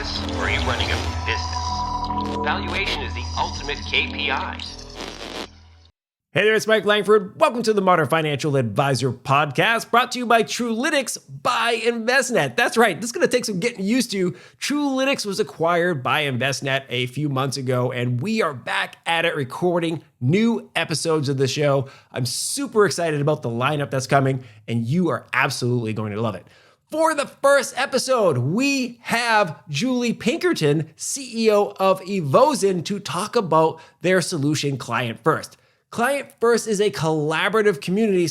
business or are you running a business? Valuation is the ultimate KPI. Hey there, it's Mike Langford. Welcome to the Modern Financial Advisor podcast, brought to you by Trulytics by Envestnet. That's right, this is going to take some getting used to. Trulytics was acquired by Envestnet a few months ago, and we are back at it recording new episodes of the show. I'm super excited about the lineup that's coming, and you are absolutely going to love it. For the first episode, we have Julie Pinkerton, CEO of Evozen, to talk about their solution, ClientFirst. ClientFirst is a collaborative community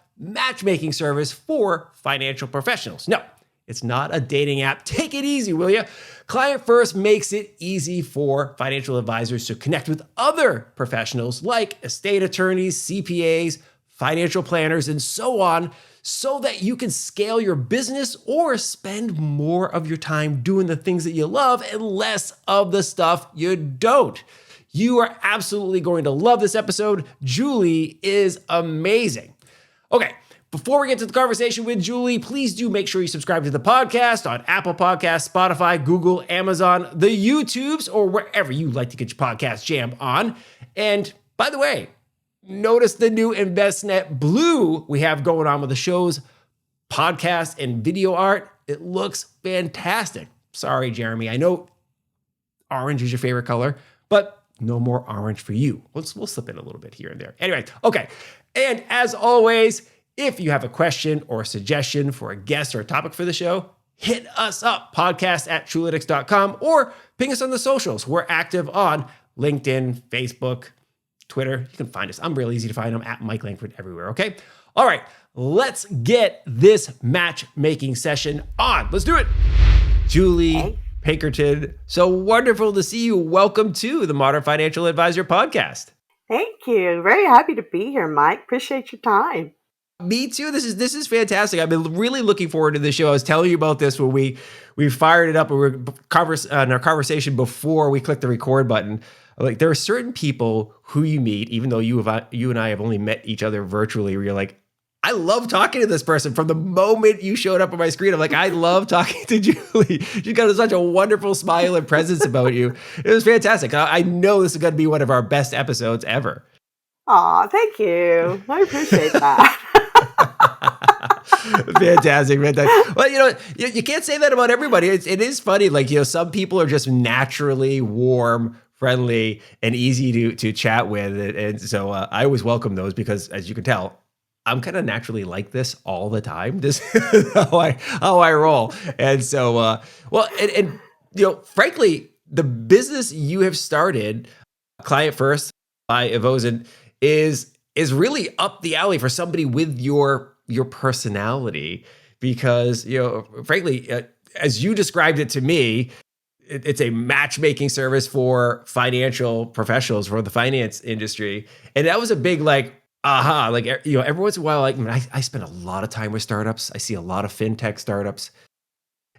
/ matchmaking service for financial professionals. No, it's not a dating app. Take it easy, will you? ClientFirst makes it easy for financial advisors to connect with other professionals like estate attorneys, CPAs, financial planners, and so on, so that you can scale your business or spend more of your time doing the things that you love and less of the stuff you don't. You are absolutely going to love this episode. Julie is amazing. Okay, before we get to the conversation with Julie, please do make sure you subscribe to the podcast on Apple Podcasts, Spotify, Google, Amazon, the YouTubes, or wherever you like to get your podcast jammed on. And by the way, notice the new Envestnet Blue we have going on with the show's podcast and video art. It looks fantastic. Sorry, Jeremy. I know orange is your favorite color, but no more orange for you. We'll slip in a little bit here and there. Anyway, okay. And as always, if you have a question or a suggestion for a guest or a topic for the show, hit us up, podcast@trulytics.com, or ping us on the socials. We're active on LinkedIn, Facebook, Twitter. You can find us. I'm real easy to find. I'm at Mike Langford everywhere, okay? All right, let's get this matchmaking session on. Let's do it. Julie Pinkerton, so wonderful to see you. Welcome to the Modern Financial Advisor podcast. Thank you. Very happy to be here, Mike. Appreciate your time. Me too. This is fantastic. I've been really looking forward to this show. I was telling you about this when we fired it up and we were in our conversation before we clicked the record button. Like, there are certain people who you meet, even though you and I have only met each other virtually, where you're like, I love talking to this person. From the moment you showed up on my screen, I'm like, I love talking to Julie. She's got such a wonderful smile and presence about you. It was fantastic. I know this is going to be one of our best episodes ever. Aw, thank you. I appreciate that. Fantastic. Well, you can't say that about everybody. It is funny. Like, some people are just naturally warm, friendly, and easy to chat with. And so I always welcome those because, as you can tell, I'm kind of naturally like this all the time. This is how I roll. And so, frankly, the business you have started, ClientFirst by Evozen, is really up the alley for somebody with your personality, because, frankly, as you described it to me, it's a matchmaking service for financial professionals, for the finance industry. And that was a big, every once in a while, I spend a lot of time with startups. I see a lot of fintech startups.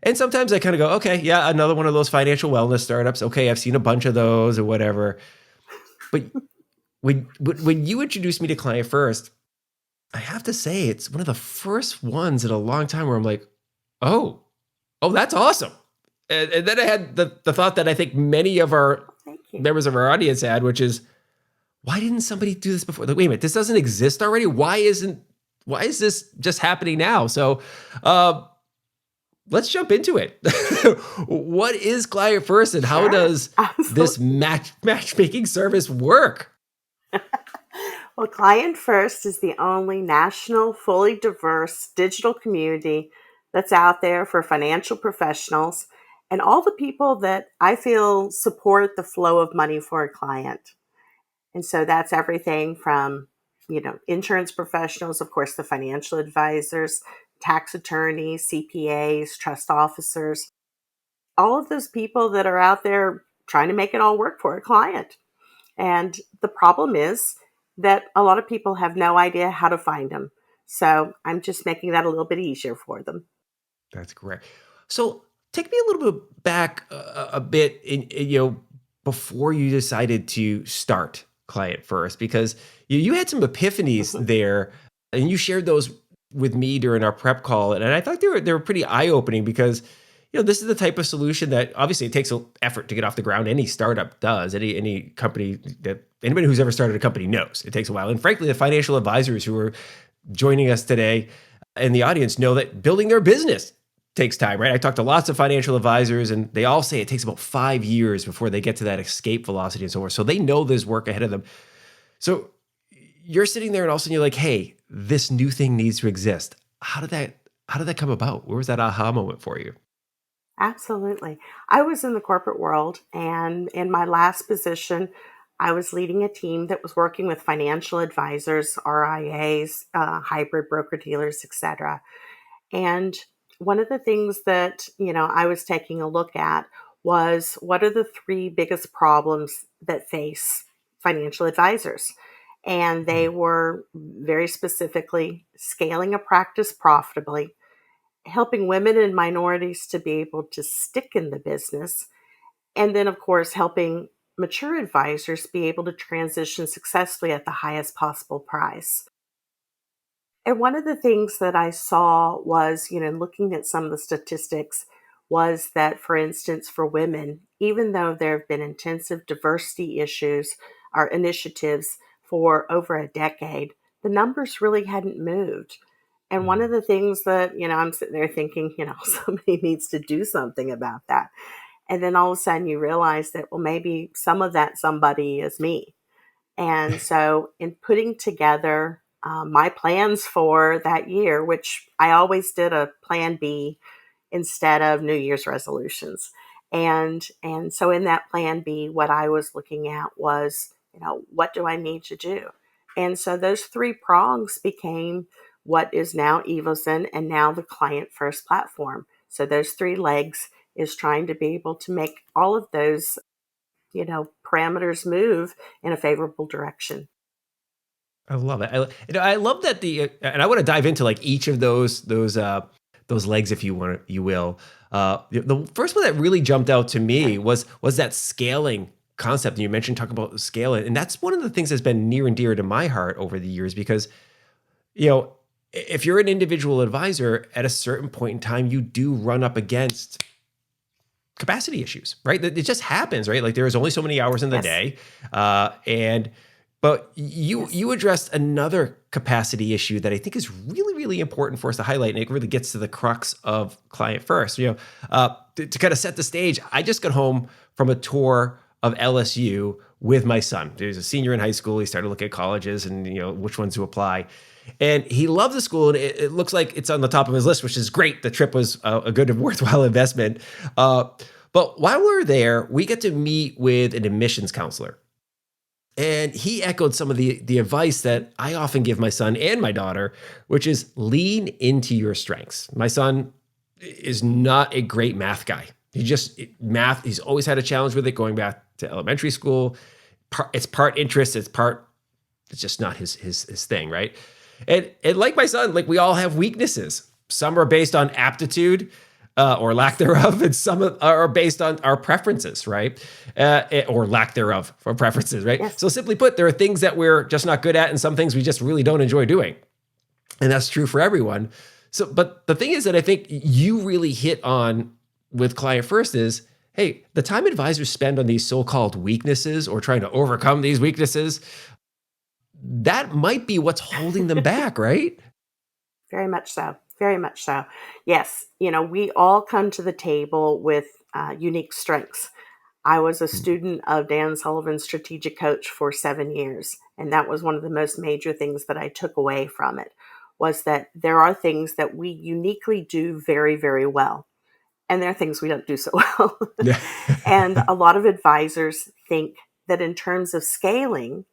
And sometimes I kind of go, okay, yeah, another one of those financial wellness startups. Okay, I've seen a bunch of those or whatever. But when you introduced me to ClientFirst, I have to say it's one of the first ones in a long time where I'm like, oh, that's awesome. And then I had the thought that I think many of our members of our audience had, which is, why didn't somebody do this before? Like, wait a minute, this doesn't exist already? Why is this just happening now? So let's jump into it. What is ClientFirst, and how does this matchmaking service work? Well, ClientFirst is the only national, fully diverse digital community that's out there for financial professionals and all the people that I feel support the flow of money for a client. And so that's everything from, insurance professionals, of course, the financial advisors, tax attorneys, CPAs, trust officers, all of those people that are out there trying to make it all work for a client. And the problem is that a lot of people have no idea how to find them. So I'm just making that a little bit easier for them. That's great. So take me a little bit back a bit before you decided to start ClientFirst, because you had some epiphanies there, and you shared those with me during our prep call, and I thought they were pretty eye-opening, because this is the type of solution that obviously it takes an effort to get off the ground. Any startup does. Any company that anybody who's ever started a company knows it takes a while. And frankly, the financial advisors who are joining us today in the audience know that building their business takes time, right? I talked to lots of financial advisors and they all say it takes about 5 years before they get to that escape velocity and so forth. So they know there's work ahead of them. So you're sitting there and all of a sudden you're like, hey, this new thing needs to exist. How did that come about? Where was that aha moment for you? Absolutely. I was in the corporate world, and in my last position, I was leading a team that was working with financial advisors, RIAs, hybrid broker dealers, etc. And one of the things that, I was taking a look at was what are the three biggest problems that face financial advisors? And they were very specifically scaling a practice profitably, helping women and minorities to be able to stick in the business, and then, of course, helping mature advisors be able to transition successfully at the highest possible price. And one of the things that I saw was, looking at some of the statistics, was that, for instance, for women, even though there have been intensive diversity issues or initiatives for over a decade, the numbers really hadn't moved. And one of the things that, I'm sitting there thinking, somebody needs to do something about that. And then all of a sudden you realize that, well, maybe some of that somebody is me. And so, in putting together my plans for that year, which I always did a plan B instead of New Year's resolutions, and so in that plan B, what I was looking at was, what do I need to do? And so those three prongs became what is now Evozen and now the ClientFirst platform. So those three legs is trying to be able to make all of those parameters move in a favorable direction. I love it. I love that and I want to dive into like each of those legs, if you will. The first one that really jumped out to me was that scaling concept. And you mentioned talking about scaling, and that's one of the things that's been near and dear to my heart over the years because, if you're an individual advisor at a certain point in time, you do run up against capacity issues, right? It just happens, right? Like there's only so many hours in the Yes. day, but you addressed another capacity issue that I think is really, really important for us to highlight, and it really gets to the crux of ClientFirst. To kind of set the stage, I just got home from a tour of LSU with my son. He was a senior in high school. He started looking at colleges and which ones to apply. And he loves the school, and it looks like it's on the top of his list, which is great. The trip was a good and worthwhile investment. But while we were there, we get to meet with an admissions counselor. And he echoed some of the advice that I often give my son and my daughter, which is lean into your strengths. My son is not a great math guy. He's always had a challenge with it going back to elementary school. It's part interest, it's just not his thing, right? And like my son, like we all have weaknesses. Some are based on aptitude or lack thereof, and some are based on our preferences, right? Or lack thereof for preferences, right? Yes. So simply put, there are things that we're just not good at and some things we just really don't enjoy doing. And that's true for everyone. So, but the thing is that I think you really hit on with ClientFirst is, hey, the time advisors spend on these so-called weaknesses or trying to overcome these weaknesses, that might be what's holding them back, right? Very much so. Very much so. Yes. We all come to the table with unique strengths. I was a student of Dan Sullivan's strategic coach for 7 years. And that was one of the most major things that I took away from it was that there are things that we uniquely do very, very well. And there are things we don't do so well. Yeah. And a lot of advisors think that in terms of scaling,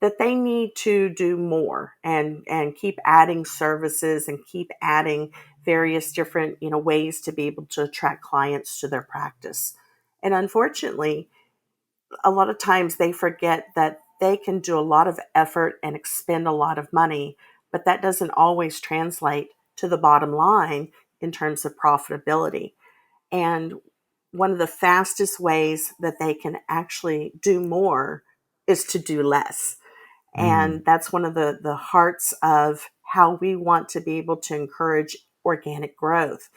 that they need to do more and keep adding services and keep adding various different ways to be able to attract clients to their practice. And unfortunately, a lot of times they forget that they can do a lot of effort and expend a lot of money, but that doesn't always translate to the bottom line in terms of profitability. And one of the fastest ways that they can actually do more is to do less. And that's one of the hearts of how we want to be able to encourage organic growth.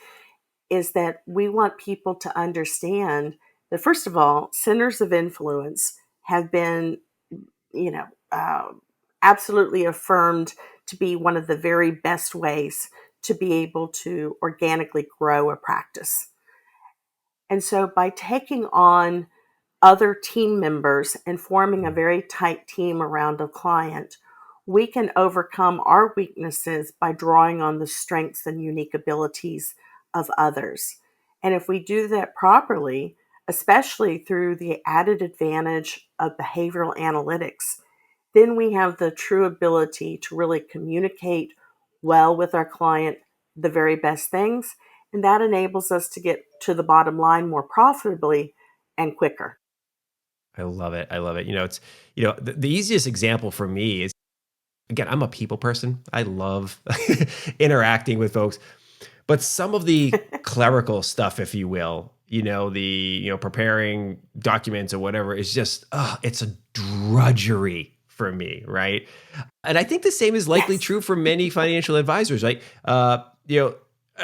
is that we want people to understand that, first of all, centers of influence have been, you know, absolutely affirmed to be one of the very best ways to be able to organically grow a practice. And so by taking on other team members and forming a very tight team around a client, we can overcome our weaknesses by drawing on the strengths and unique abilities of others. And if we do that properly, especially through the added advantage of behavioral analytics, then we have the true ability to really communicate well with our client the very best things. And that enables us to get to the bottom line more profitably and quicker. I love it. I love it. It's, the easiest example for me is, again, I'm a people person. I love interacting with folks, but some of the clerical stuff, if you will, preparing documents or whatever is just, it's a drudgery for me. Right. And I think the same is likely true for many financial advisors. Right. I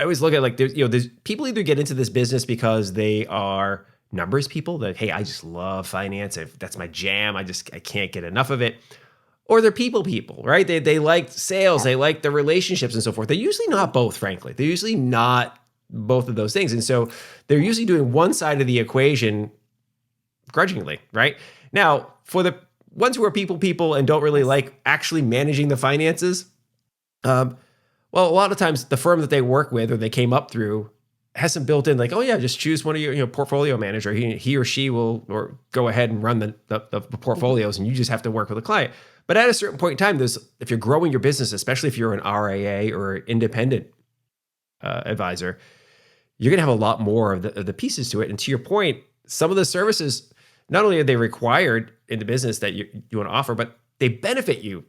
always look at there's people either get into this business because they are numbers people that, hey, I just love finance. That's my jam. I can't get enough of it. Or they're people, right? They like sales. They like the relationships and so forth. They're usually not both, frankly. They're usually not both of those things. And so they're usually doing one side of the equation grudgingly, right? Now, for the ones who are people and don't really like actually managing the finances, well, a lot of times the firm that they work with or they came up through has some built in, like, oh yeah, just choose one of your portfolio manager. He or she will or go ahead and run the portfolios, and you just have to work with a client. But at a certain point in time, if you're growing your business, especially if you're an RIA or independent advisor, you're going to have a lot more of the pieces to it. And to your point, some of the services, not only are they required in the business that you want to offer, but they benefit you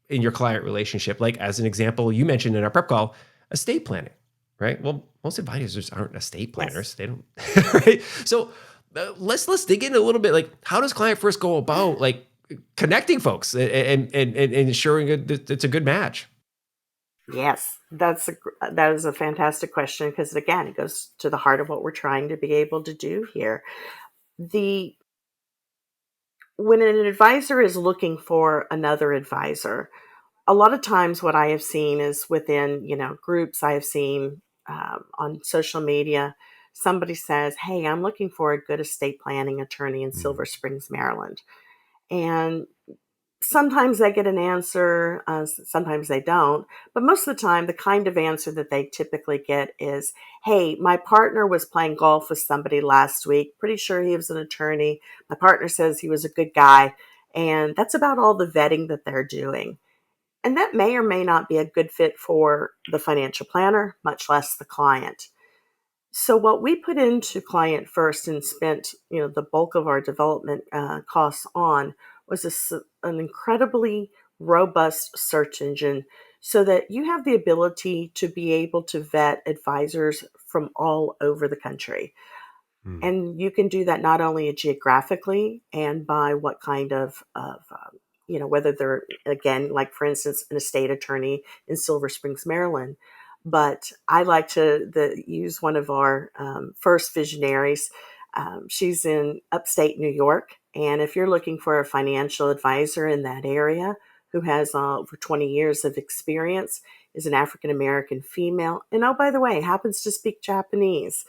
in your client relationship. Like as an example, you mentioned in our prep call, estate planning, right? Well, most advisors aren't estate planners. They don't, right? So let's dig in a little bit. Like, how does ClientFirst go about connecting folks and ensuring it's a good match? Yes, that is a fantastic question, because again, it goes to the heart of what we're trying to be able to do here. When an advisor is looking for another advisor, a lot of times what I have seen is within, groups I have seen on social media, somebody says, hey, I'm looking for a good estate planning attorney in Silver Springs, Maryland. And sometimes they get an answer, sometimes they don't. But most of the time, the kind of answer that they typically get is, hey, my partner was playing golf with somebody last week. Pretty sure he was an attorney. My partner says he was a good guy. And that's about all the vetting that they're doing. And that may or may not be a good fit for the financial planner, much less the client. So what we put into ClientFirst and spent, the bulk of our development costs on was an incredibly robust search engine, so that you have the ability to be able to vet advisors from all over the country. And you can do that not only geographically and by what kind of whether they're, again, like for instance, an estate attorney in Silver Springs, Maryland. But I like to use one of our first visionaries. She's in upstate New York. And if you're looking for a financial advisor in that area who has over 20 years of experience, is an African-American female, and oh, by the way, happens to speak Japanese,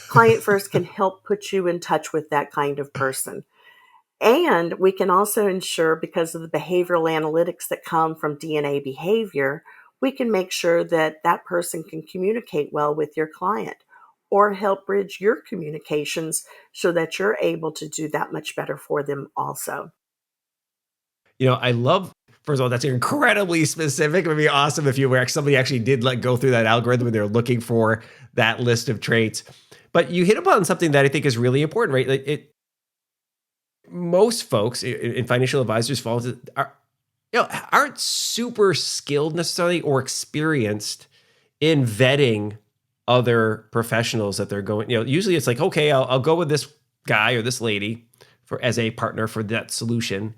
ClientFirst can help put you in touch with that kind of person. And we can also ensure, because of the behavioral analytics that come from DNA behavior, we can make sure that that person can communicate well with your client or help bridge your communications so that you're able to do that much better for them also. I love, first of all, that's incredibly specific. It would be awesome if somebody actually did go through that algorithm and they're looking for that list of traits. But you hit upon something that I think is really important, right? Most folks in financial advisors aren't super skilled necessarily or experienced in vetting other professionals that they're going. Usually it's like, okay, I'll go with this guy or this lady as a partner for that solution,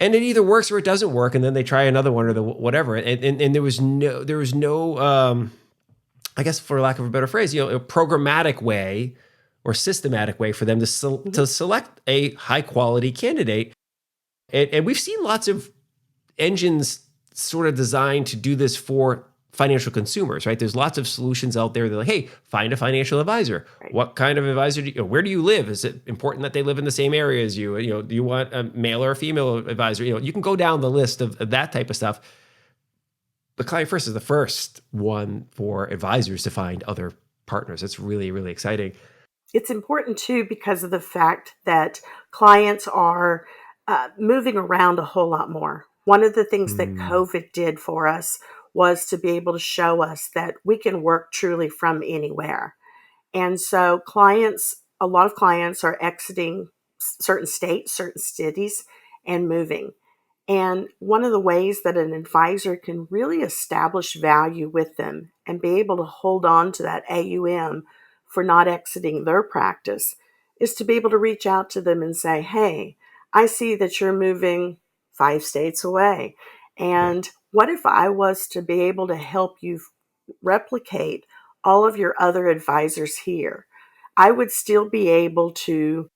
and it either works or it doesn't work, and then they try another one or whatever. And there was no I guess for lack of a better phrase, a programmatic way or systematic way for them to select a high quality candidate. And we've seen lots of engines sort of designed to do this for financial consumers, right? There's lots of solutions out there. They're like, hey, find a financial advisor. Right. What kind of advisor where do you live? Is it important that they live in the same area as you? Do you want a male or a female advisor? You can go down the list of that type of stuff. But ClientFirst is the first one for advisors to find other partners. It's really, really exciting. It's important too because of the fact that clients are moving around a whole lot more. One of the things that COVID did for us was to be able to show us that we can work truly from anywhere. And so a lot of clients are exiting certain states, certain cities, and moving. And one of the ways that an advisor can really establish value with them and be able to hold on to that AUM for not exiting their practice is to be able to reach out to them and say, hey, I see that you're moving 5 states away. And what if I was to be able to help you replicate all of your other advisors here? I would still be able to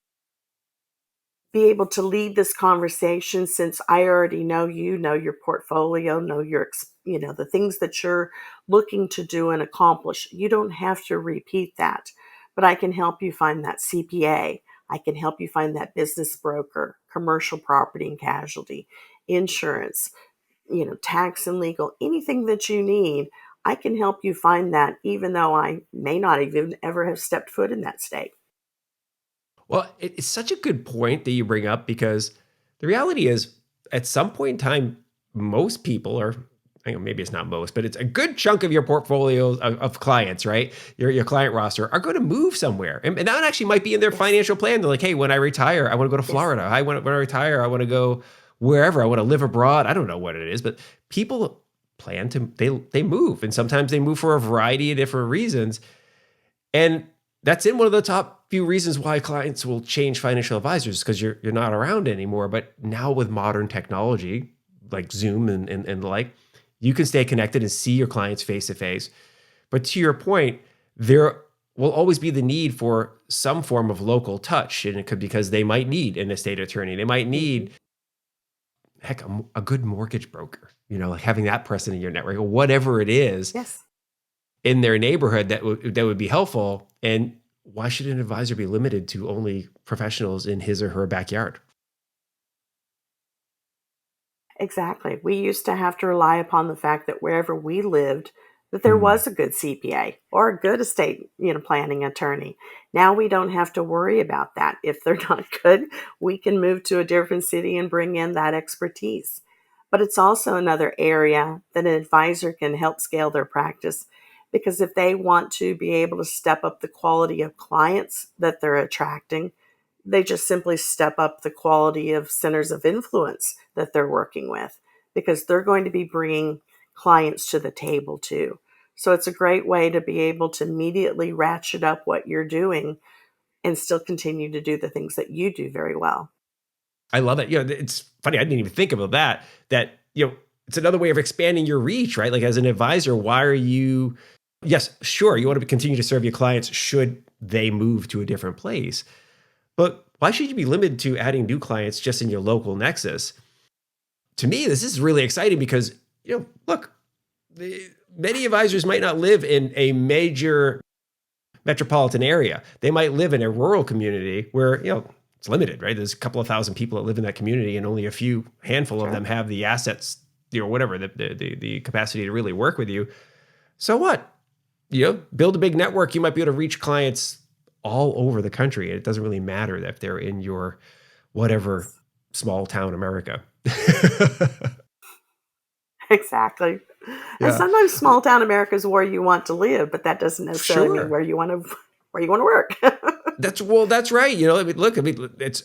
lead this conversation since I already know you, know your portfolio, know the things that you're looking to do and accomplish. You don't have to repeat that, but I can help you find that CPA. I can help you find that business broker, commercial property and casualty, insurance, tax and legal, anything that you need. I can help you find that even though I may not even ever have stepped foot in that state. Well, it's such a good point that you bring up because the reality is at some point in time, most people are, maybe it's not most, but it's a good chunk of your portfolio of clients, right? Your client roster are going to move somewhere. And that actually might be in their financial plan. They're like, hey, when I retire, I want to go to Florida. When I retire, I want to go wherever. I want to live abroad. I don't know what it is, but people plan to, they move. And sometimes they move for a variety of different reasons. And that's in one of the top few reasons why clients will change financial advisors because you're not around anymore. But now with modern technology like Zoom and the like, you can stay connected and see your clients face to face. But to your point, there will always be the need for some form of local touch. And it could because they might need an estate attorney. They might need, heck, a good mortgage broker, like having that person in your network or whatever it is. Yes. In their neighborhood that would be helpful. And why should an advisor be limited to only professionals in his or her backyard? Exactly. We used to have to rely upon the fact that wherever we lived, that there was a good CPA or a good estate, planning attorney. Now we don't have to worry about that. If they're not good, we can move to a different city and bring in that expertise. But it's also another area that an advisor can help scale their practice. Because if they want to be able to step up the quality of clients that they're attracting, they just simply step up the quality of centers of influence that they're working with because they're going to be bringing clients to the table too. So it's a great way to be able to immediately ratchet up what you're doing and still continue to do the things that you do very well. I love it. It's funny. I didn't even think about that, it's another way of expanding your reach, right? Like as an advisor, why are you... Yes, sure, you want to continue to serve your clients should they move to a different place. But why should you be limited to adding new clients just in your local nexus? To me, this is really exciting because, look, many advisors might not live in a major metropolitan area. They might live in a rural community where, it's limited, right? There's a couple of thousand people that live in that community and only a handful of them have the assets, whatever, the capacity to really work with you. So what? Build a big network. You might be able to reach clients all over the country. It doesn't really matter if they're in your whatever small town America. Exactly. Yeah. And sometimes small town America is where you want to live, but that doesn't necessarily mean where you want to work. That's right.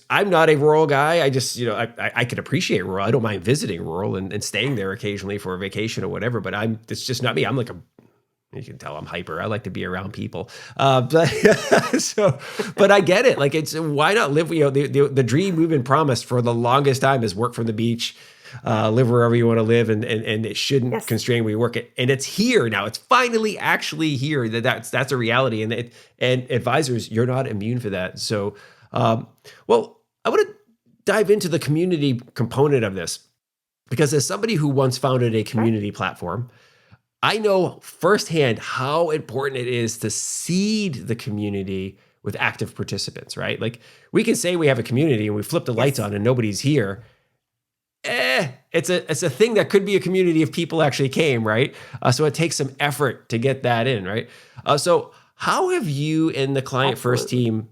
I'm not a rural guy. I just, I can appreciate rural. I don't mind visiting rural and staying there occasionally for a vacation or whatever, but it's just not me. I'm like you can tell I'm hyper. I like to be around people. But I get it. Like why not live, the dream we've been promised for the longest time is work from the beach, live wherever you want to live, and it shouldn't Yes. constrain where you work. And it's here now. It's finally actually here. That's a reality. And advisors, you're not immune for that. So, well, I want to dive into the community component of this, because as somebody who once founded a community platform, I know firsthand how important it is to seed the community with active participants, right? Like, we can say we have a community and we flip the lights on and nobody's here. It's a thing that could be a community if people actually came, right? So it takes some effort to get that in, right? So how have you and the ClientFirst team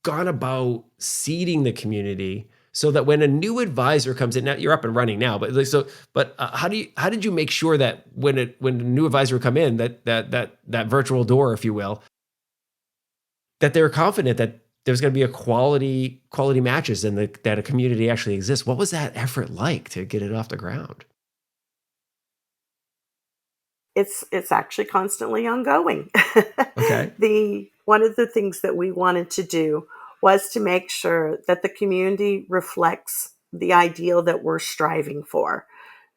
gone about seeding the community so that when a new advisor comes in, now you're up and running now, but how did you make sure that when a new advisor would come in, that virtual door, if you will, that they're confident that there's going to be a quality matches and that a community actually exists? What was that effort like to get it off the ground? It's actually constantly ongoing. Okay. One of the things that we wanted to do was to make sure that the community reflects the ideal that we're striving for.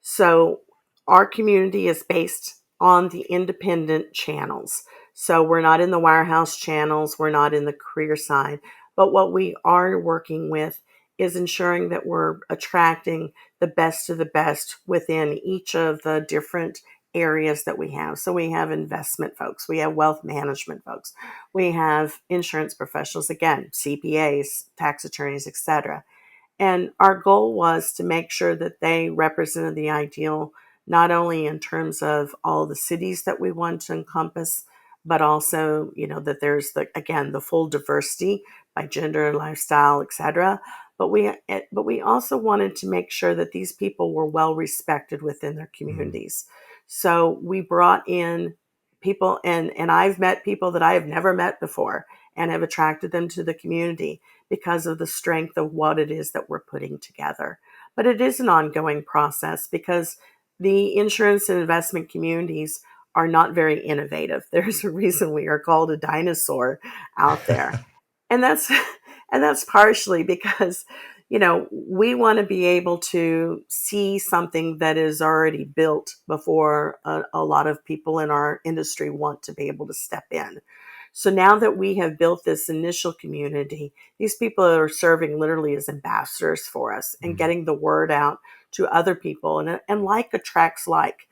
So our community is based on the independent channels. So we're not in the wirehouse channels, we're not in the career side, but what we are working with is ensuring that we're attracting the best of the best within each of the different areas that we have. So we have investment folks, we have wealth management folks, we have insurance professionals, again, CPAs, tax attorneys, etc. And our goal was to make sure that they represented the ideal, not only in terms of all the cities that we want to encompass, but also, that there's the full diversity by gender, lifestyle, etc. But we also wanted to make sure that these people were well respected within their communities. So we brought in people, and I've met people that I have never met before and have attracted them to the community because of the strength of what it is that we're putting together. But it is an ongoing process because the insurance and investment communities are not very innovative. There's a reason we are called a dinosaur out there. And that's partially because, we want to be able to see something that is already built before a lot of people in our industry want to be able to step in. So now that we have built this initial community, these people are serving literally as ambassadors for us and getting the word out to other people. And like attracts like.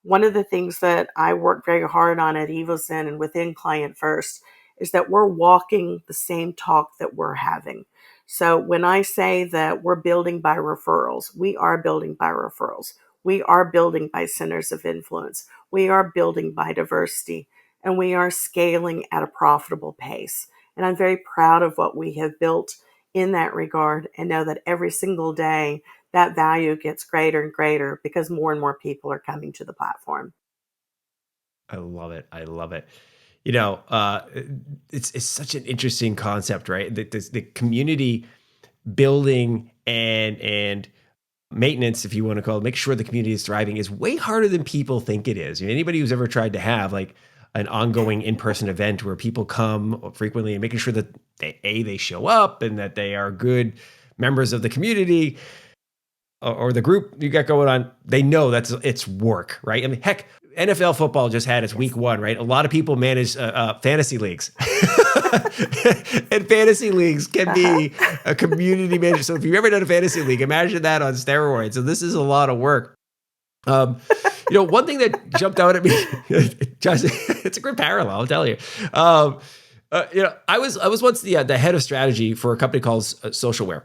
One of the things that I work very hard on at Evozen and within ClientFirst is that we're walking the same talk that we're having. So when I say that we're building by referrals, we are building by referrals. We are building by centers of influence. We are building by diversity. And we are scaling at a profitable pace. And I'm very proud of what we have built in that regard, and know that every single day that value gets greater and greater because more and more people are coming to the platform. I love it. I love it. It's such an interesting concept, right? The community building and maintenance, if you want to call it, make sure the community is thriving, is way harder than people think it is. Anybody who's ever tried to have like an ongoing in-person event where people come frequently and making sure that they show up and that they are good members of the community or the group you got going on, they know it's work, right? I mean, heck, NFL football just had its week 1, right? A lot of people manage fantasy leagues. And fantasy leagues can be a community manager. So if you've ever done a fantasy league, imagine that on steroids. So this is a lot of work. One thing that jumped out at me, just, it's a great parallel, I'll tell you. I was once the head of strategy for a company called Socialware.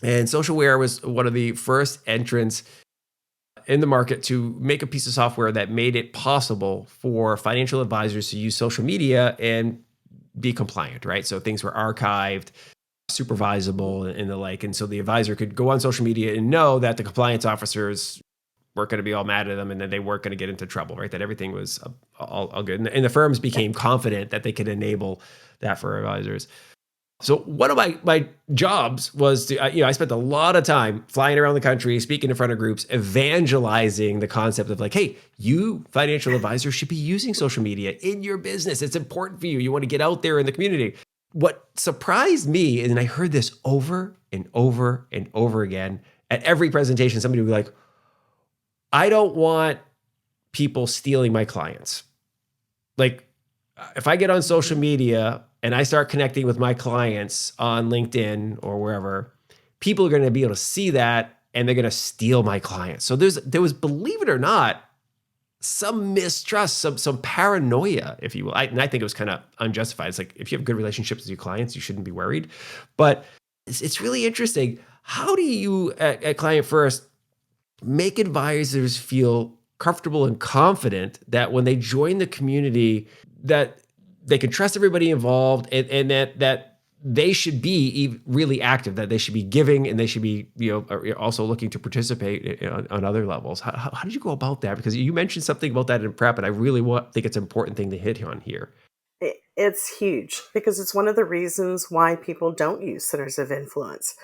And Socialware was one of the first entrants in the market to make a piece of software that made it possible for financial advisors to use social media and be compliant, right? So things were archived, supervisable, and the like. And so the advisor could go on social media and know that the compliance officers weren't going to be all mad at them and that they weren't going to get into trouble, right? That everything was all good. And the firms became confident that they could enable that for advisors. So one of my jobs was to, I spent a lot of time flying around the country, speaking in front of groups, evangelizing the concept of like, hey, you financial advisors should be using social media in your business. It's important for you. You want to get out there in the community. What surprised me, and I heard this over and over and over again, at every presentation, somebody would be like, I don't want people stealing my clients. Like, if I get on social media and I start connecting with my clients on LinkedIn or wherever, people are going to be able to see that and they're going to steal my clients. So there was, believe it or not, some mistrust, some paranoia, if you will. And I think it was kind of unjustified. It's like, if you have good relationships with your clients, you shouldn't be worried. But it's really interesting. How do you at ClientFirst make advisors feel comfortable and confident that when they join the community, that they can trust everybody involved, and that they should be really active, that they should be giving, and they should be, also looking to participate on other levels? How did you go about that? Because you mentioned something about that in prep, and I really think it's an important thing to hit on here. It's huge because it's one of the reasons why people don't use centers of influence,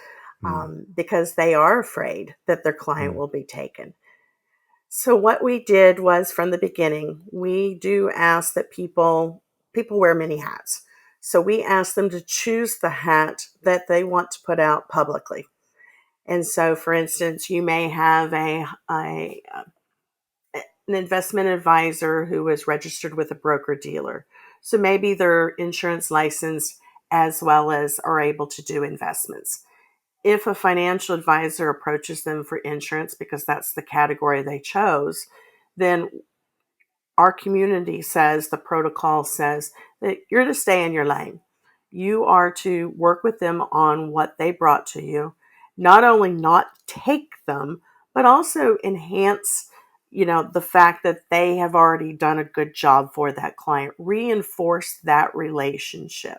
because they are afraid that their client will be taken. So what we did was, from the beginning, we do ask that people wear many hats. So we ask them to choose the hat that they want to put out publicly. And so, for instance, you may have an investment advisor who is registered with a broker-dealer. So maybe they're insurance licensed as well as are able to do investments. If a financial advisor approaches them for insurance because that's the category they chose, then our community says, the protocol says, that you're to stay in your lane. You are to work with them on what they brought to you, not only not take them, but also enhance, the fact that they have already done a good job for that client, reinforce that relationship.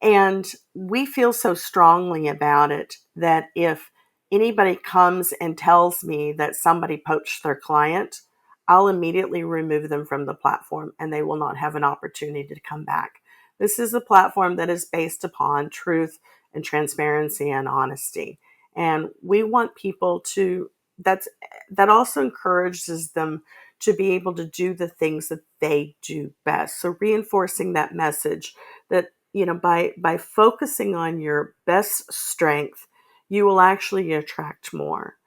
And we feel so strongly about it that if anybody comes and tells me that somebody poached their client, I'll immediately remove them from the platform and they will not have an opportunity to come back. This is a platform that is based upon truth and transparency and honesty. And we want people that also encourages them to be able to do the things that they do best. So reinforcing that message that, by focusing on your best strength, you will actually attract more.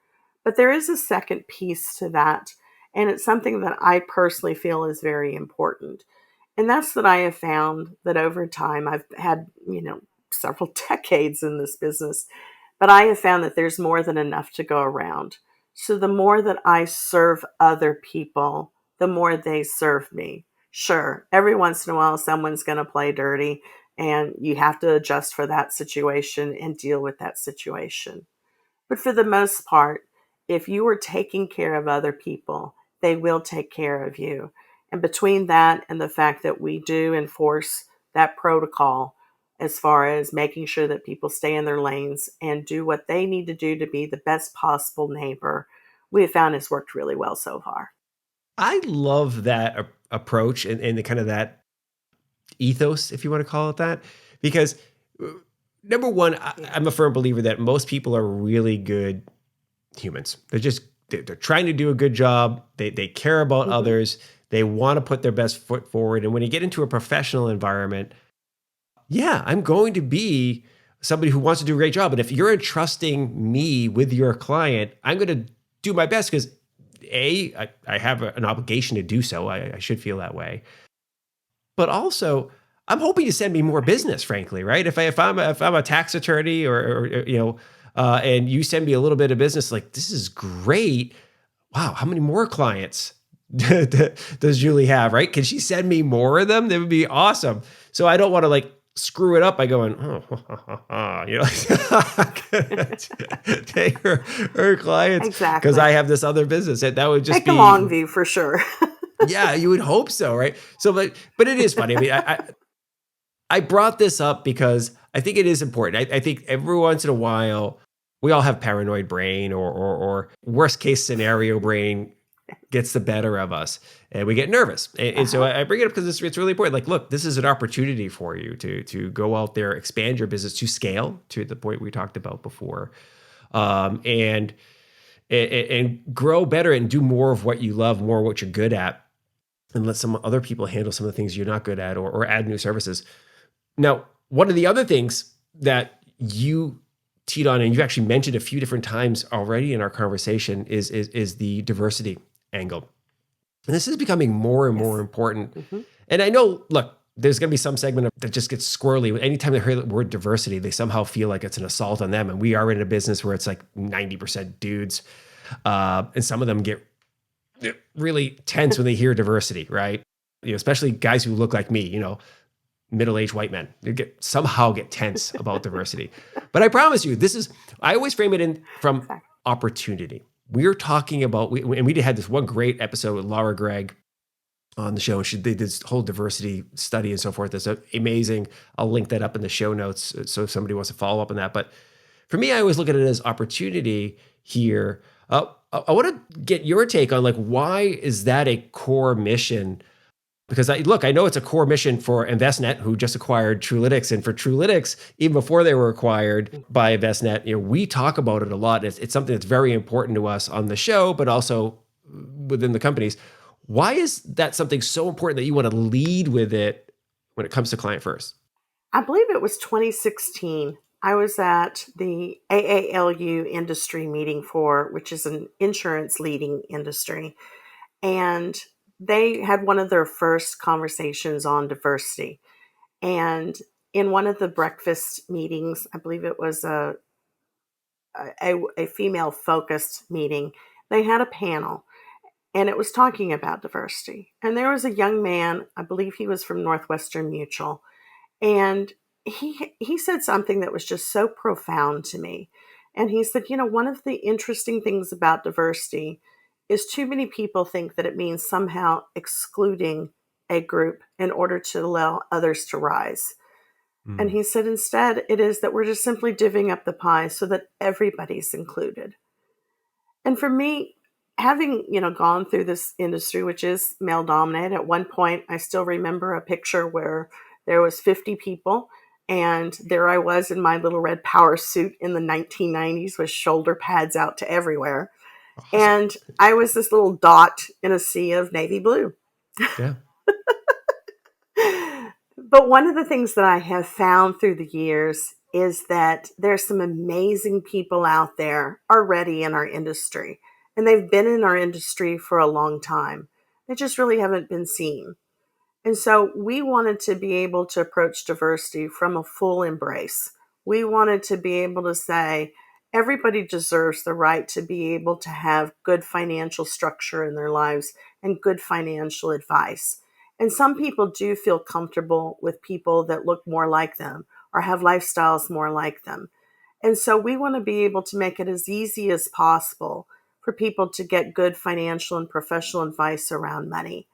But there is a second piece to that, and it's something that I personally feel is very important. And that's that I have found that over time, I've had, several decades in this business, but I have found that there's more than enough to go around. So the more that I serve other people, the more they serve me. Sure, every once in a while, someone's going to play dirty, and you have to adjust for that situation and deal with that situation. But for the most part, if you are taking care of other people, they will take care of you. And between that and the fact that we do enforce that protocol as far as making sure that people stay in their lanes and do what they need to do to be the best possible neighbor, we have found has worked really well so far. I love that approach and the kind of that ethos, if you want to call it that, because number one, I'm a firm believer that most people are really good humans. They're trying to do a good job. They care about others. They want to put their best foot forward. And when you get into a professional environment, yeah, I'm going to be somebody who wants to do a great job. And if you're entrusting me with your client, I'm going to do my best because I have an obligation to do so. I should feel that way. But also, I'm hoping to send me more business, frankly, right? If I'm a tax attorney or and you send me a little bit of business, like, this is great. Wow, how many more clients does Julie have, right? Can she send me more of them? That would be awesome. So I don't want to screw it up by going, take her clients because I have this other business. That would just take a long view for sure. Yeah, you would hope so, right? So, but it is funny. I mean, I brought this up because I think it is important. I think every once in a while, we all have paranoid brain or worst case scenario brain gets the better of us and we get nervous. And so I bring it up because it's really important. Look, this is an opportunity for you to go out there, expand your business, to scale to the point we talked about before, and grow better and do more of what you love, more of what you're good at, and let some other people handle some of the things you're not good at, or add new services. Now, one of the other things that you teed on, and you've actually mentioned a few different times already in our conversation, is the diversity angle. And this is becoming more and more important. Mm-hmm. And I know, look, there's going to be some segment that just gets squirrely. Anytime they hear the word diversity, they somehow feel like it's an assault on them. And we are in a business where it's like 90% dudes. And some of them get really tense when they hear diversity, right? Especially guys who look like me, middle-aged white men. They somehow get tense about diversity. But I promise you, I always frame it from opportunity. We're talking about, and we had this one great episode with Laura Gregg on the show. They did this whole diversity study and so forth. It's amazing. I'll link that up in the show notes so if somebody wants to follow up on that. But for me, I always look at it as opportunity here. I want to get your take on why is that a core mission? Because I know it's a core mission for Envestnet, who just acquired Truelytics, and for Truelytics, even before they were acquired by Envestnet, we talk about it a lot. It's something that's very important to us on the show, but also within the companies. Why is that something so important that you want to lead with it when it comes to ClientFirst? I believe it was 2016. I was at the AALU industry meeting which is an insurance leading industry. And they had one of their first conversations on diversity. And in one of the breakfast meetings, I believe it was a female focused meeting, they had a panel and it was talking about diversity. And there was a young man, I believe he was from Northwestern Mutual, and he said something that was just so profound to me. And he said, one of the interesting things about diversity is too many people think that it means somehow excluding a group in order to allow others to rise. And he said, instead, it is that we're just simply divvying up the pie so that everybody's included. And for me, having, gone through this industry, which is male dominated, at one point, I still remember a picture where there was 50 people. And there I was in my little red power suit in the 1990s with shoulder pads out to everywhere. Awesome. And I was this little dot in a sea of navy blue. Yeah. But one of the things that I have found through the years is that there's some amazing people out there already in our industry. And they've been in our industry for a long time. They just really haven't been seen. And so we wanted to be able to approach diversity from a full embrace. We wanted to be able to say, everybody deserves the right to be able to have good financial structure in their lives and good financial advice. And some people do feel comfortable with people that look more like them or have lifestyles more like them. And so we want to be able to make it as easy as possible for people to get good financial and professional advice around money.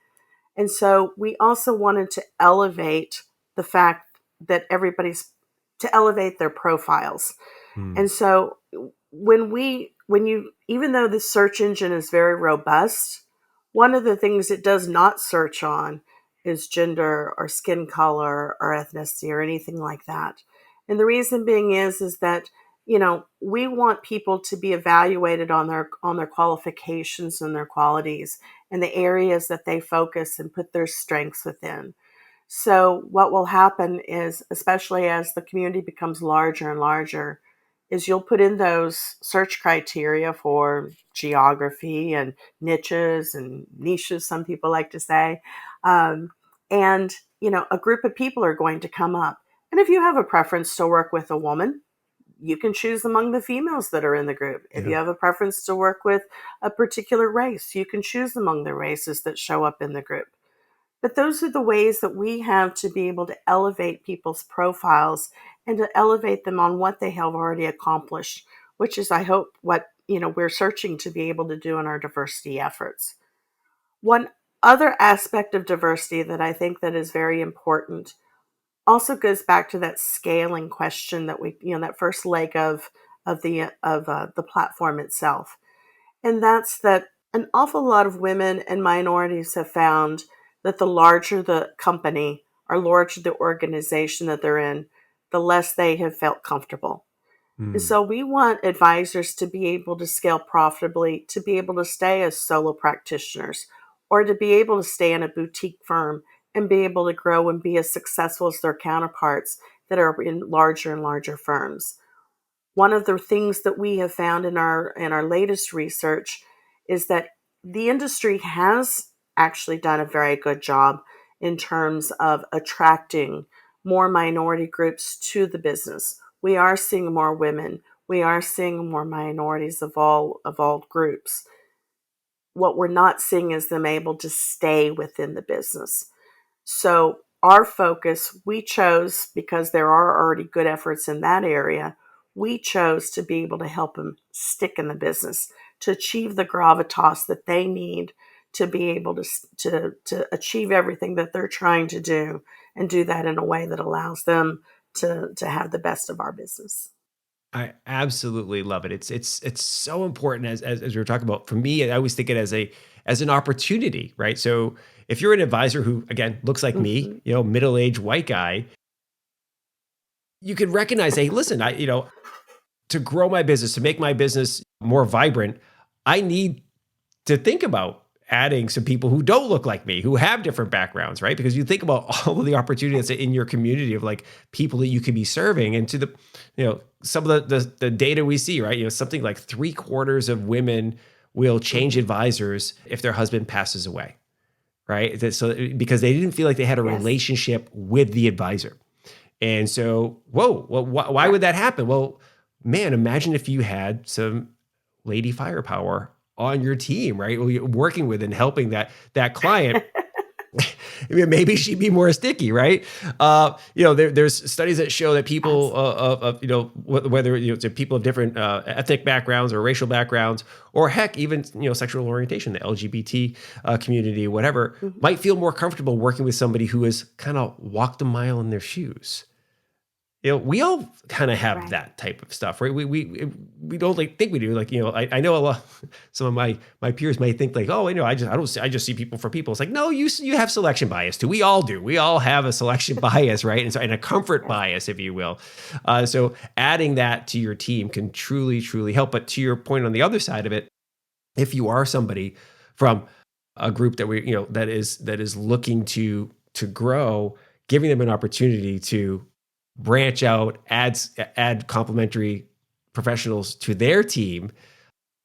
And so we also wanted to elevate the fact that to elevate their profiles. And so even though the search engine is very robust, one of the things it does not search on is gender or skin color or ethnicity or anything like that. And the reason being is that, we want people to be evaluated on their qualifications and their qualities and the areas that they focus and put their strengths within. So what will happen is, especially as the community becomes larger and larger, is you'll put in those search criteria for geography and niches, some people like to say. And, a group of people are going to come up. And if you have a preference to work with a woman, you can choose among the females that are in the group. If you have a preference to work with a particular race, you can choose among the races that show up in the group. But those are the ways that we have to be able to elevate people's profiles and to elevate them on what they have already accomplished, which is, I hope, what we're searching to be able to do in our diversity efforts. One other aspect of diversity that I think that is very important also goes back to that scaling question that that first leg of the platform itself, and that's that an awful lot of women and minorities have found that the larger the company or larger the organization that they're in, the less they have felt comfortable. And so we want advisors to be able to scale profitably, to be able to stay as solo practitioners, or to be able to stay in a boutique firm and be able to grow and be as successful as their counterparts that are in larger and larger firms. one of the things that we have found in our latest research is that the industry has actually done a very good job in terms of attracting more minority groups to the business. We are seeing more women. We are seeing more minorities of all groups. What we're not seeing is them able to stay within the business. So our focus, we chose, because there are already good efforts in that area, we chose to be able to help them stick in the business, to achieve the gravitas that they need to be able to achieve everything that they're trying to do, and do that in a way that allows them to have the best of our business. I absolutely love it. It's so important as we were talking about. For me, I always think it as an opportunity, right? So if you're an advisor who, again, looks like me, Mhm. middle-aged white guy, you can recognize, hey, listen, to grow my business, to make my business more vibrant, I need to think about adding some people who don't look like me, who have different backgrounds, right? Because you think about all of the opportunities in your community of like people that you could be serving, and to the, some of the data we see, right? Something like 3/4 of women will change Mhm. advisors if their husband passes away, right? So because they didn't feel like they had a Yes. relationship with the advisor. And so, whoa, well, why would Correct. that happen? Well, man, imagine if you had some lady firepower on your team, right? Well, you're working with and helping that client. I mean, maybe she'd be more sticky, right? There's studies that show that people Absolutely. whether to people of different ethnic backgrounds or racial backgrounds, or heck, even sexual orientation, the LGBT community, whatever, Mhm. might feel more comfortable working with somebody who has kind of walked a mile in their shoes. We all kind of have Right. that type of stuff, right? We don't like think we do. Like, I know a lot. Some of my peers might think like, oh, I just see people for people. It's like, no, you have selection bias too. We all do. We all have a selection bias, right? And a comfort Yes. bias, if you will. So adding that to your team can truly, truly help. But to your point on the other side of it, if you are somebody from a group that is looking to grow, giving them an opportunity to branch out, add complementary professionals to their team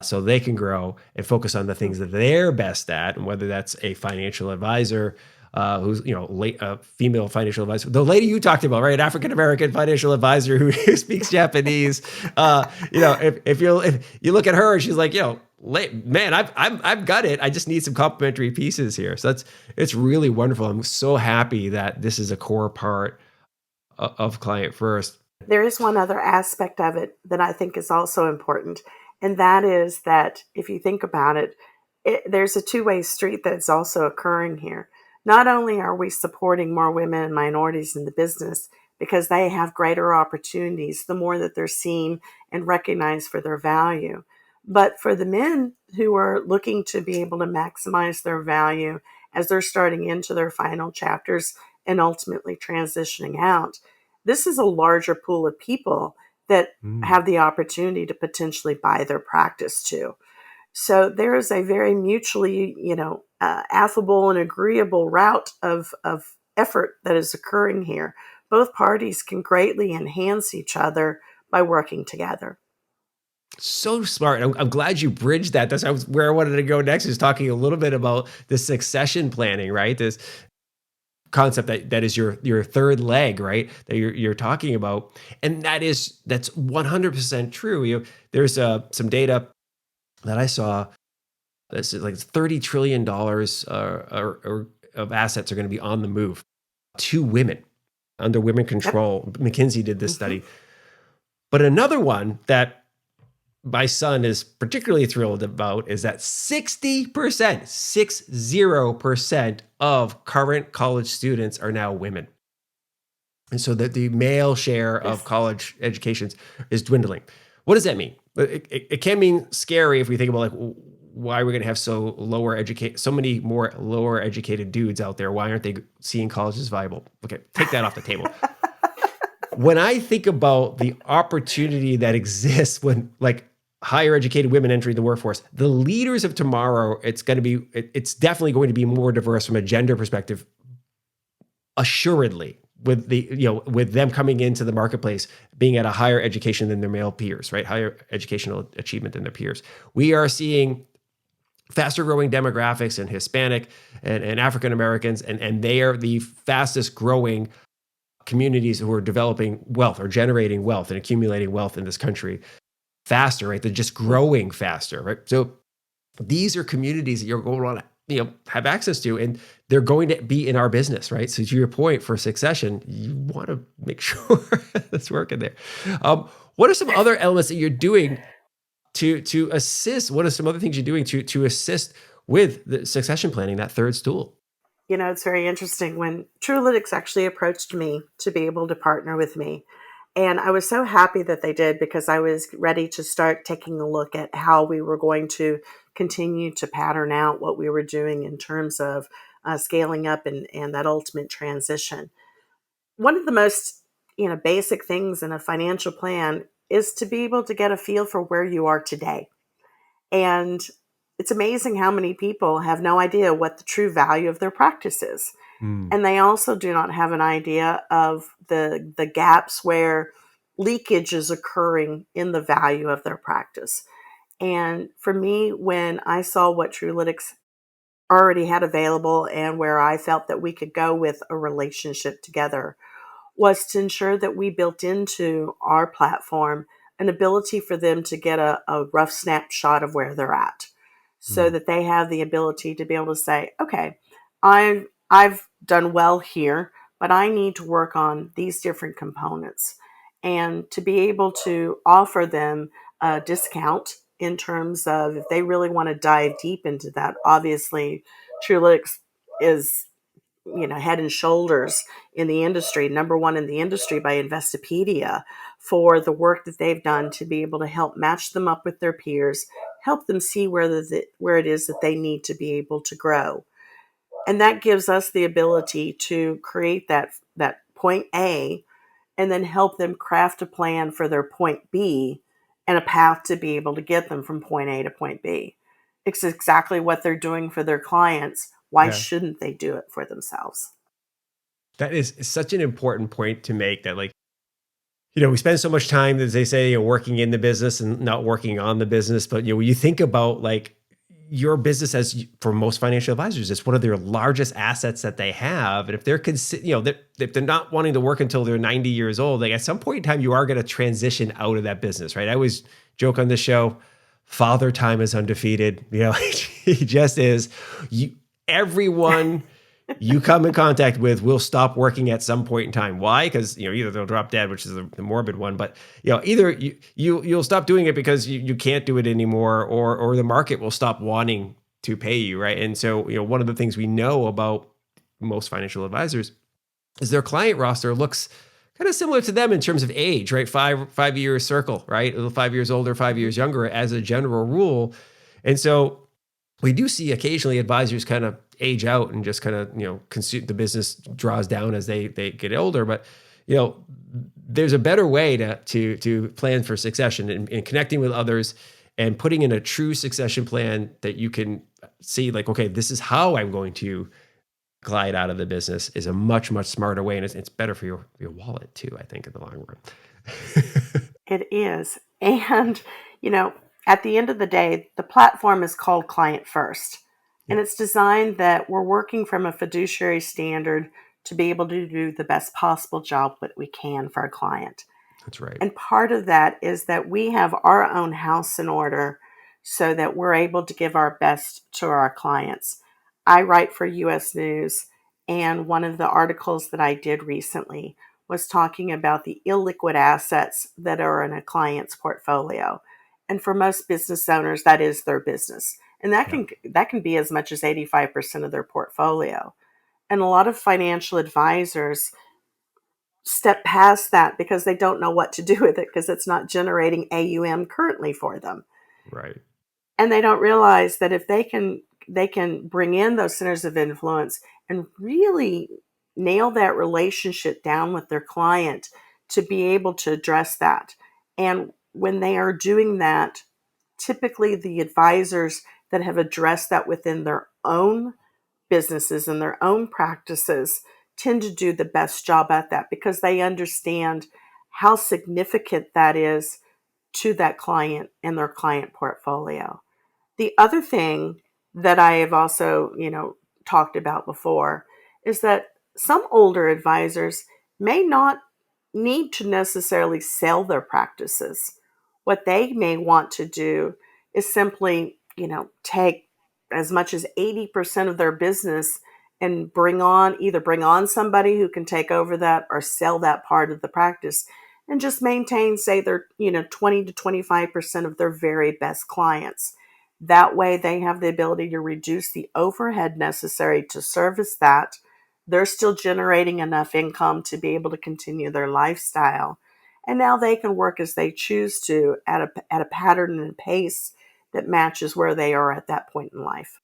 so they can grow and focus on the things that Mhm. they're best at, and whether that's a financial advisor, who's a female financial advisor, the lady you talked about, right, African American financial advisor who speaks Japanese. If you look at her and she's like, man, I've got it. I just need some complementary pieces here. So it's really wonderful. I'm so happy that this is a core part of Client First. There is one other aspect of it that I think is also important, and that is that if you think about it, there's a two-way street that's also occurring here. Not only are we supporting more women and minorities in the business because they have greater opportunities the more that they're seen and recognized for their value, but for the men who are looking to be able to maximize their value as they're starting into their final chapters and ultimately transitioning out, this is a larger pool of people that Mm. have the opportunity to potentially buy their practice too. So there is a very mutually, affable and agreeable route of effort that is occurring here. Both parties can greatly enhance each other by working together. So smart. I'm glad you bridged that. That's where I wanted to go next, is talking a little bit about the succession planning, right? This concept that is your third leg, right? That you're talking about, and that's 100% true. There's some data that I saw. This is like $30 trillion of assets are going to be on the move to women under women Yep. control. McKinsey did this Hmm. study, but another one that my son is particularly thrilled about is that 60% of current college students are now women. And so that the male share of Yes. college educations is dwindling. What does that mean? It can mean scary if we think about like why we're going to have so many more lower educated dudes out there. Why aren't they seeing college as viable? Okay, take that off the table. When I think about the opportunity that exists when like higher educated women entering the workforce, the leaders of tomorrow, it's definitely going to be more diverse from a gender perspective, assuredly. with with them coming into the marketplace, being at a higher education than their male peers, right? Higher educational achievement than their peers. We are seeing faster growing demographics in Hispanic and African Americans, and they are the fastest growing communities who are developing wealth or generating wealth and accumulating wealth in this country faster, right? They're just growing faster, right? So these are communities that you're going to have access to, and they're going to be in our business, right? So to your point, for succession, you want to make sure that's working there. What are some other elements that you're doing to assist? What are some other things you're doing to assist with the succession planning, that third stool? It's very interesting when Truelytics actually approached me to be able to partner with me. And I was so happy that they did, because I was ready to start taking a look at how we were going to continue to pattern out what we were doing in terms of scaling up and that ultimate transition. One of the most basic things in a financial plan is to be able to get a feel for where you are today. And it's amazing how many people have no idea what the true value of their practice is. And they also do not have an idea of the gaps where leakage is occurring in the value of their practice. And for me, when I saw what Truelytics already had available and where I felt that we could go with a relationship together, was to ensure that we built into our platform an ability for them to get a rough snapshot of where they're at, so that they have the ability to be able to say, okay, I've done well here, but I need to work on these different components, and to be able to offer them a discount in terms of if they really want to dive deep into that. Obviously, Truelytics is head and shoulders in the industry, number one in the industry by Investopedia, for the work that they've done to be able to help match them up with their peers, help them see where it is that they need to be able to grow. And that gives us the ability to create that point A, and then help them craft a plan for their point B and a path to be able to get them from point A to point B. It's exactly what they're doing for their clients. Why shouldn't they do it for themselves? That is such an important point to make, that we spend so much time, as they say, working in the business and not working on the business. But when you think about your business, as for most financial advisors, it's one of their largest assets that they have. And if they're if they're not wanting to work until they're 90 years old, at some point in time, you are going to transition out of that business, right? I always joke on this show, Father Time is undefeated. He just is. Everyone you come in contact with will stop working at some point in time. Why? Because either they'll drop dead, which is the morbid one, but either you'll stop doing it because you can't do it anymore, or the market will stop wanting to pay you, right? And so one of the things we know about most financial advisors is their client roster looks kind of similar to them in terms of age, right? 5 year circle, right? 5 years older, 5 years younger, as a general rule. And so we do see occasionally advisors kind of age out and just kind of, consume, the business draws down as they get older. But, there's a better way to plan for succession, and connecting with others and putting in a true succession plan that you can see, okay, this is how I'm going to glide out of the business, is a much, much smarter way. And it's better for your wallet too, I think, in the long run. It is. And, at the end of the day, the platform is called ClientFirst. And it's designed that we're working from a fiduciary standard to be able to do the best possible job that we can for our client. That's right. And part of that is that we have our own house in order so that we're able to give our best to our clients. I write for US News, and one of the articles that I did recently was talking about the illiquid assets that are in a client's portfolio. And for most business owners, that is their business. And that can be as much as 85% of their portfolio. And a lot of financial advisors step past that because they don't know what to do with it, because it's not generating AUM currently for them. Right. And they don't realize that if they can bring in those centers of influence and really nail that relationship down with their client to be able to address that. And when they are doing that, typically the advisors that have addressed that within their own businesses and their own practices tend to do the best job at that because they understand how significant that is to that client and their client portfolio. The other thing that I have also, talked about before is that some older advisors may not need to necessarily sell their practices. What they may want to do is simply, take as much as 80% of their business and either bring on somebody who can take over that or sell that part of the practice and just maintain, say, their, 20 to 25% of their very best clients. That way they have the ability to reduce the overhead necessary to service that. They're still generating enough income to be able to continue their lifestyle. And now they can work as they choose to at a pattern and pace that matches where they are at that point in life.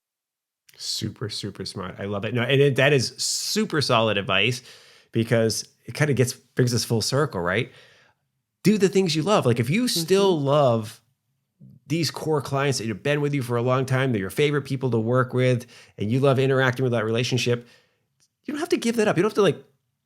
Super, super smart. I love it. No, and that is super solid advice because it kind of brings us full circle, right? Do the things you love. Like if you still love these core clients that have been with you for a long time, they're your favorite people to work with, and you love interacting with that relationship, you don't have to give that up. You don't have to like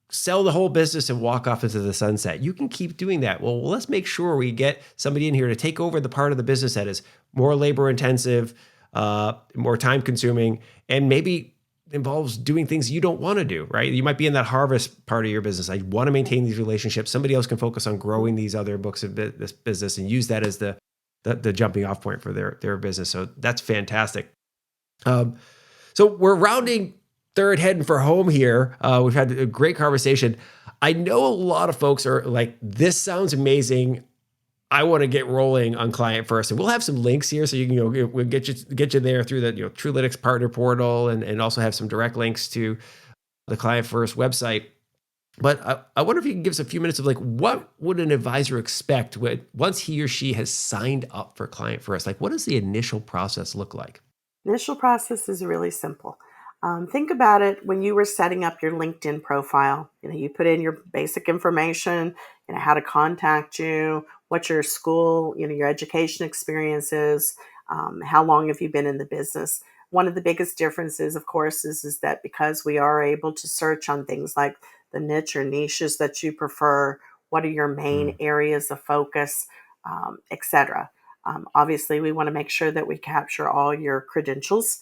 sell the whole business and walk off into the sunset. You can keep doing that. Well, let's make sure we get somebody in here to take over the part of the business that is more labor intensive, more time consuming, and maybe involves doing things you don't want to do, right? You might be in that harvest part of your business. I want to maintain these relationships. Somebody else can focus on growing these other books of this business and use that as the jumping off point for their business. So that's fantastic. So we're rounding third, heading for home here. We've had a great conversation. I know a lot of folks are like, this sounds amazing. I want to get rolling on ClientFirst, and we'll have some links here so you can, we'll get you there through the Truelytics partner portal, and also have some direct links to the ClientFirst website. But I wonder if you can give us a few minutes of like, what would an advisor expect once he or she has signed up for ClientFirst? Like, what does the initial process look like? Initial process is really simple. Think about it when you were setting up your LinkedIn profile. You put in your basic information, how to contact you, what your school, your education experience is, how long have you been in the business. One of the biggest differences, of course, is that because we are able to search on things like the niche or niches that you prefer, what are your main areas of focus, etc. Obviously, we want to make sure that we capture all your credentials.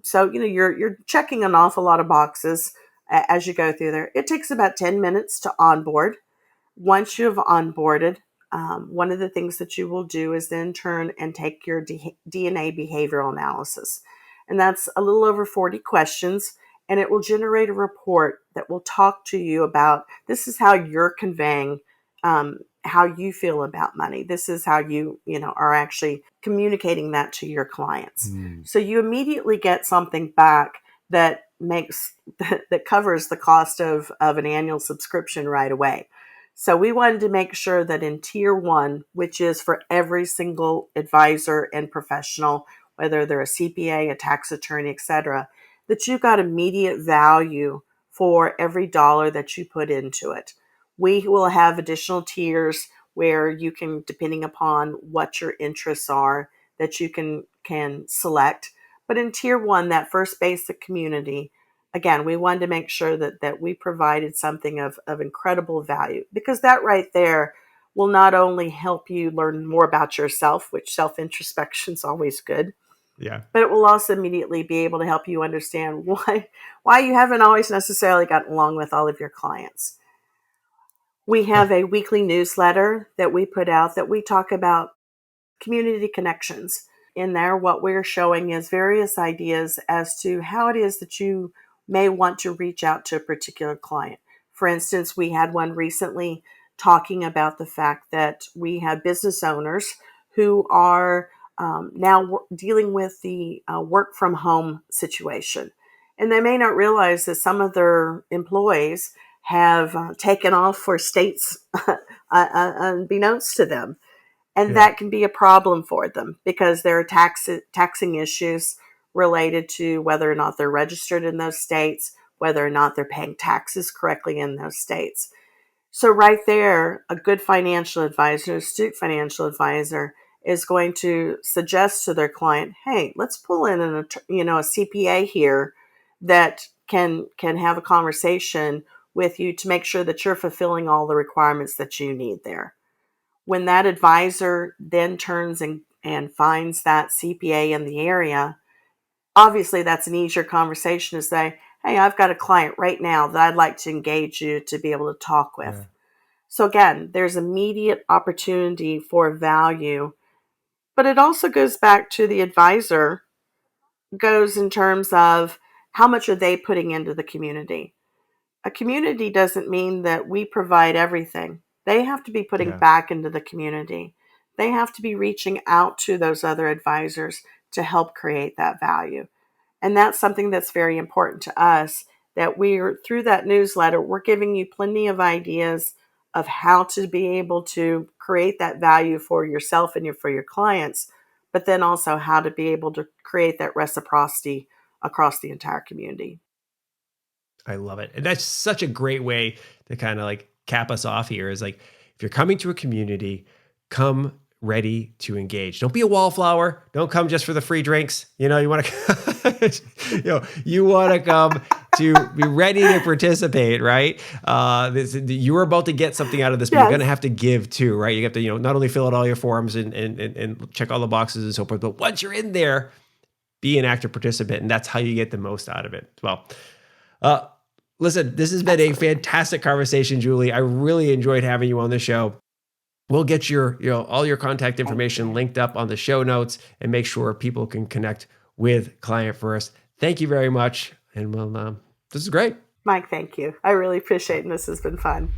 So you're checking an awful lot of boxes as you go through there. It takes about 10 minutes to onboard. Once you've onboarded, one of the things that you will do is then turn and take your DNA behavioral analysis. And that's a little over 40 questions, and it will generate a report that will talk to you about this is how you're conveying how you feel about money. This is how you are actually communicating that to your clients. So you immediately get something back that that covers the cost of an annual subscription right away. So we wanted to make sure that in tier 1, which is for every single advisor and professional, whether they're a CPA, a tax attorney, etc., that you got immediate value for every dollar that you put into it. We will have additional tiers where you can, depending upon what your interests are, that you can select. But in tier 1, that first basic community, again, we wanted to make sure that we provided something of incredible value, because that right there will not only help you learn more about yourself, which self-introspection is always good, Yeah. but it will also immediately be able to help you understand why you haven't always necessarily gotten along with all of your clients. We have a weekly newsletter that we put out that we talk about community connections. In there, what we're showing is various ideas as to how it is that you may want to reach out to a particular client. For instance, we had one recently talking about the fact that we have business owners who are now dealing with the work from home situation. And they may not realize that some of their employees have taken off for states unbeknownst to them. And that can be a problem for them because there are taxing issues related to whether or not they're registered in those states, whether or not they're paying taxes correctly in those states. So right there, a good financial advisor, astute financial advisor, is going to suggest to their client, hey, let's pull in a CPA here that can have a conversation with you to make sure that you're fulfilling all the requirements that you need there. When that advisor then turns and finds that CPA in the area, obviously that's an easier conversation to say, hey, I've got a client right now that I'd like to engage you to be able to talk with. Yeah. So again, there's immediate opportunity for value, but it also goes back to the advisor, goes in terms of how much are they putting into the community. A community doesn't mean that we provide everything. They have to be putting back into the community. They have to be reaching out to those other advisors to help create that value. And that's something that's very important to us, that we're, through that newsletter, we're giving you plenty of ideas of how to be able to create that value for yourself and for your clients, but then also how to be able to create that reciprocity across the entire community. I love it. And that's such a great way to kind of like cap us off here, is like, if you're coming to a community, come ready to engage. Don't be a wallflower. Don't come just for the free drinks. You want to, you want to come to be ready to participate, right? You're about to get something out of this, but you're going to have to give too, right? You have to, not only fill out all your forms and check all the boxes and so forth, but once you're in there, be an active participant. And that's how you get the most out of it as well. Listen, this has been a fantastic conversation, Julie. I really enjoyed having you on the show. We'll get your, all your contact information linked up on the show notes and make sure people can connect with ClientFirst. Thank you very much. And this is great. Mike, thank you. I really appreciate it. And this has been fun.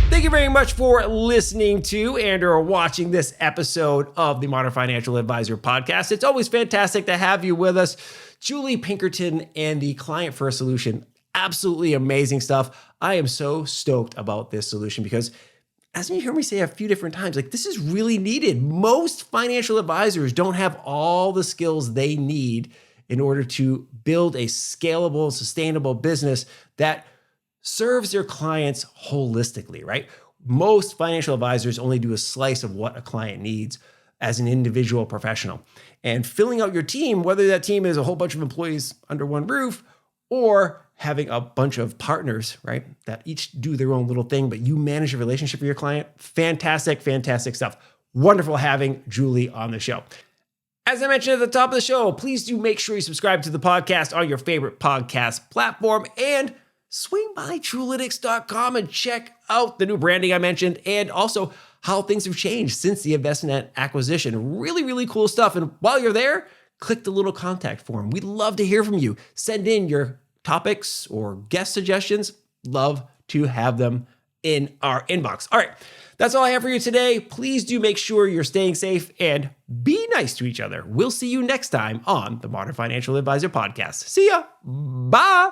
Thank you very much for listening to and/or watching this episode of the Modern Financial Advisor podcast. It's always fantastic to have you with us. Julie Pinkerton and the ClientFirst solution. Absolutely amazing stuff. I am so stoked about this solution because, as you hear me say a few different times, like, this is really needed. Most financial advisors don't have all the skills they need in order to build a scalable, sustainable business that serves their clients holistically, right? Most financial advisors only do a slice of what a client needs as an individual professional. And filling out your team, whether that team is a whole bunch of employees under one roof or having a bunch of partners, right, that each do their own little thing, but you manage a relationship with your client. Fantastic, fantastic stuff. Wonderful having Julie on the show. As I mentioned at the top of the show, please do make sure you subscribe to the podcast on your favorite podcast platform and swing by Truelytics.com and check out the new branding I mentioned and also how things have changed since the InvestNet acquisition. Really, really cool stuff. And while you're there, click the little contact form. We'd love to hear from you. Send in your topics or guest suggestions. Love to have them in our inbox. All right, that's all I have for you today. Please do make sure you're staying safe and be nice to each other. We'll see you next time on the Modern Financial Advisor podcast. See ya. Bye.